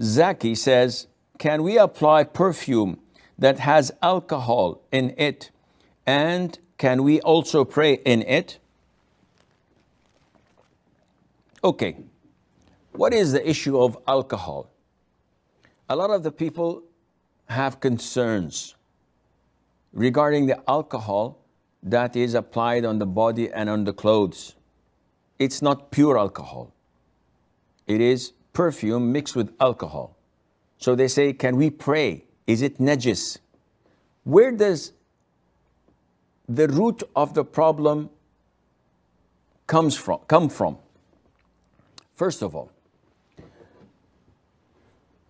Zaki says, can we apply perfume that has alcohol in it, and can we also pray in it? Okay, what is the issue of alcohol? A lot of the people have concerns regarding the alcohol that is applied on the body and on the clothes. It's not pure alcohol. It is perfume mixed with alcohol. So they say, can we pray? Is it najis? Where does the root of the problem come from? First of all,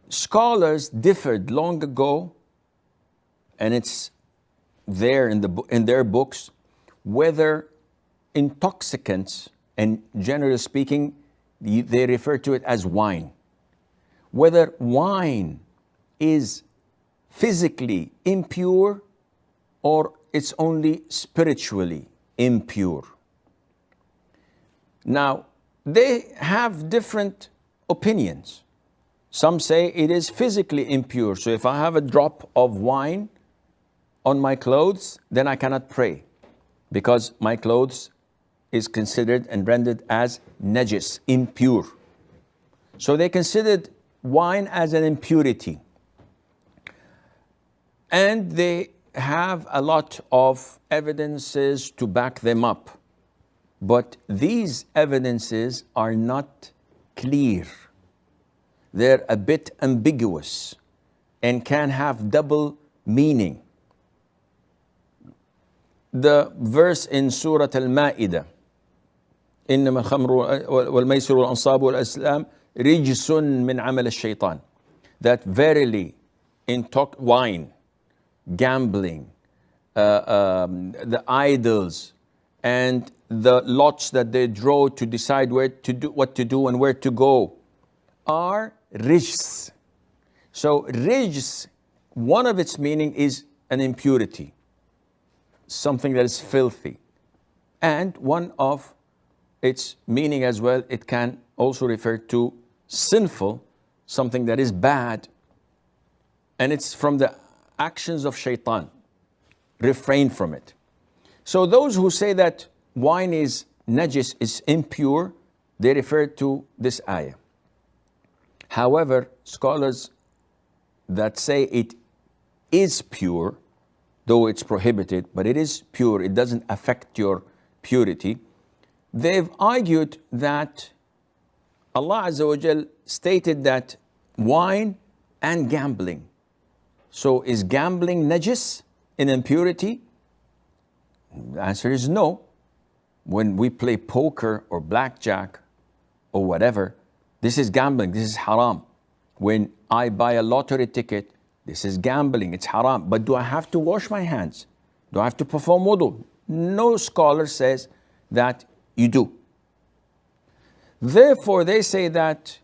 scholars differed long ago, and it's there in their books, whether intoxicants, and generally speaking, they refer to it as wine, whether wine is physically impure or it's only spiritually impure. Now, they have different opinions. Some say it is physically impure. So if I have a drop of wine on my clothes, then I cannot pray because my clothes is considered and rendered as najis, impure. So they considered wine as an impurity. And they have a lot of evidences to back them up. But these evidences are not clear. They're a bit ambiguous and can have double meaning. The verse in Surah Al-Ma'idah, إنما الخمر والميسر والأنصاب والأزلام رجس من عمل الشيطان, that verily wine, gambling, the idols, and the lots that they draw to decide what to do and where to go are rijs. So rijs, one of its meaning is an impurity, something that is filthy. And one of its meaning as well, it can also refer to sinful, something that is bad. And it's from the actions of shaitan. Refrain from it. So those who say that wine is najis, is impure, they refer to this ayah. However, scholars that say it is pure, though it's prohibited, but it is pure, it doesn't affect your purity, they've argued that Allah Azza wa Jal stated that wine and gambling. So is gambling najis, in impurity? The answer is no. When we play poker or blackjack or whatever, this is gambling, this is haram. When I buy a lottery ticket, this is gambling, it's haram. But do I have to wash my hands? Do I have to perform wudu? No scholar says that you do. Therefore, they say that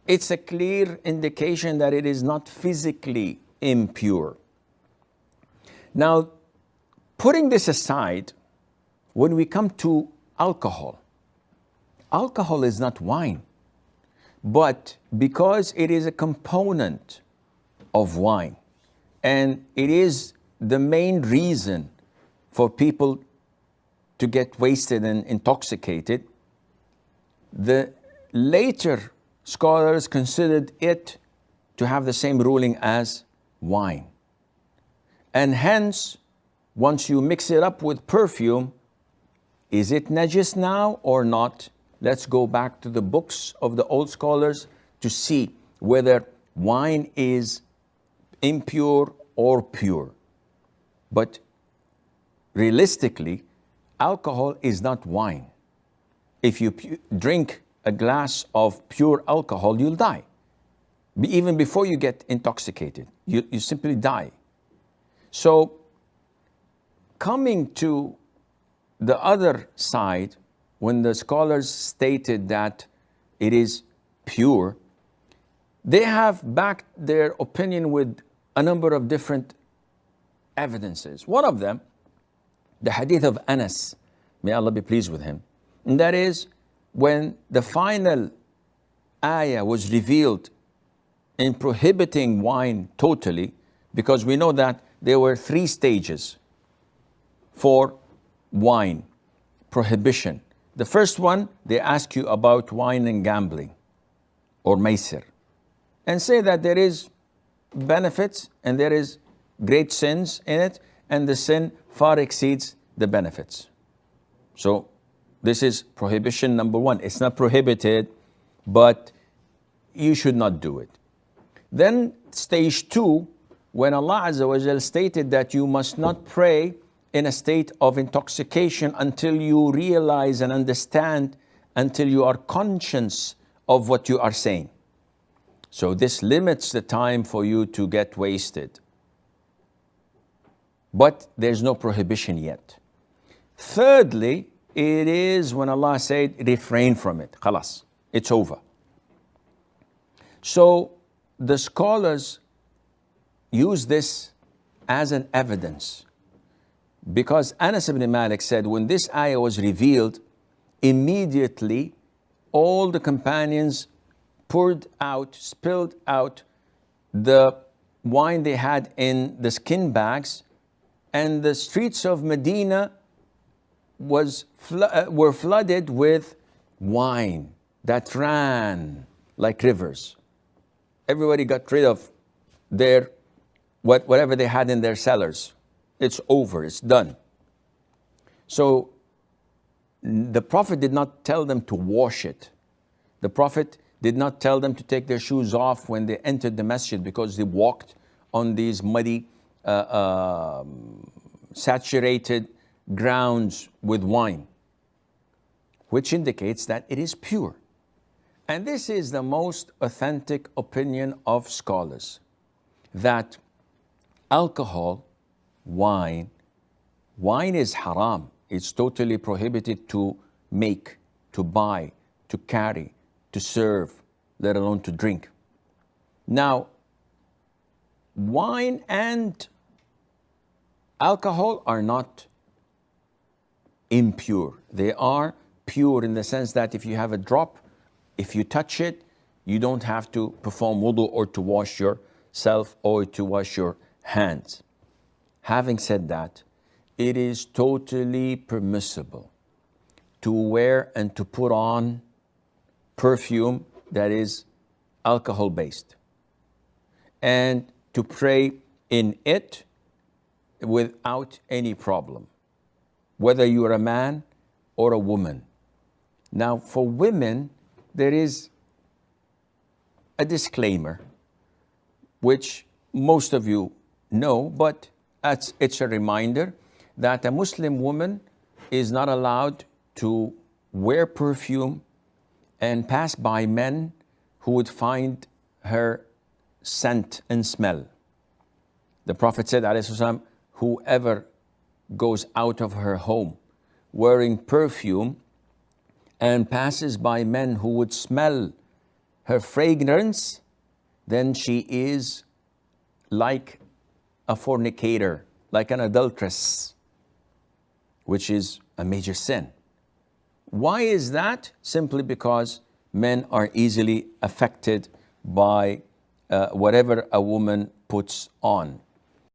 it's a clear indication that it is not physically impure. Now, putting this aside, when we come to alcohol, alcohol is not wine, but because it is a component of wine, and it is the main reason for people to get wasted and intoxicated, the later scholars considered it to have the same ruling as wine. And hence, once you mix it up with perfume, is it najis now or not? Let's go back to the books of the old scholars to see whether wine is impure or pure. But realistically, alcohol is not wine. If you drink a glass of pure alcohol, you'll die. Even before you get intoxicated, you simply die. So, coming to the other side, when the scholars stated that it is pure, they have backed their opinion with a number of different evidences. One of them, the hadith of Anas, may Allah be pleased with him, and that is when the final ayah was revealed in prohibiting wine totally, because we know that there were 3 stages for wine prohibition. The first one, they ask you about wine and gambling or maisir, and say that there is benefits and there is great sins in it, and the sin far exceeds the benefits. So this is prohibition number 1. It's not prohibited, but you should not do it. Then stage 2, when Allah Azza wa Jal stated that you must not pray in a state of intoxication until you realize and understand, until you are conscious of what you are saying. So this limits the time for you to get wasted. But there's no prohibition yet. Thirdly, it is when Allah said, refrain from it. Khalas, it's over. So the scholars use this as an evidence, because Anas ibn Malik said when this ayah was revealed, immediately all the companions spilled out the wine they had in the skin bags, and the streets of Medina were flooded with wine that ran like rivers. Everybody got rid of whatever they had in their cellars. It's over, it's done. So the Prophet did not tell them to wash it. The Prophet did not tell them to take their shoes off when they entered the masjid, because they walked on these muddy, saturated grounds with wine, which indicates that it is pure. And this is the most authentic opinion of scholars, that alcohol, wine is haram. It's totally prohibited to make, to buy, to carry, to serve, let alone to drink. Now, wine and alcohol are not impure. They are pure in the sense that if you have a drop, if you touch it, you don't have to perform wudu or to wash yourself or to wash your hands. Having said that, it is totally permissible to wear and to put on perfume that is alcohol based, and to pray in it without any problem, whether you are a man or a woman. Now, for women, there is a disclaimer, which most of you know, but it's a reminder that a Muslim woman is not allowed to wear perfume and pass by men who would find her scent and smell. The Prophet said, alayhi salam, whoever goes out of her home wearing perfume and passes by men who would smell her fragrance, then she is like a fornicator, like an adulteress, which is a major sin. Why is that? Simply because men are easily affected by whatever a woman puts on.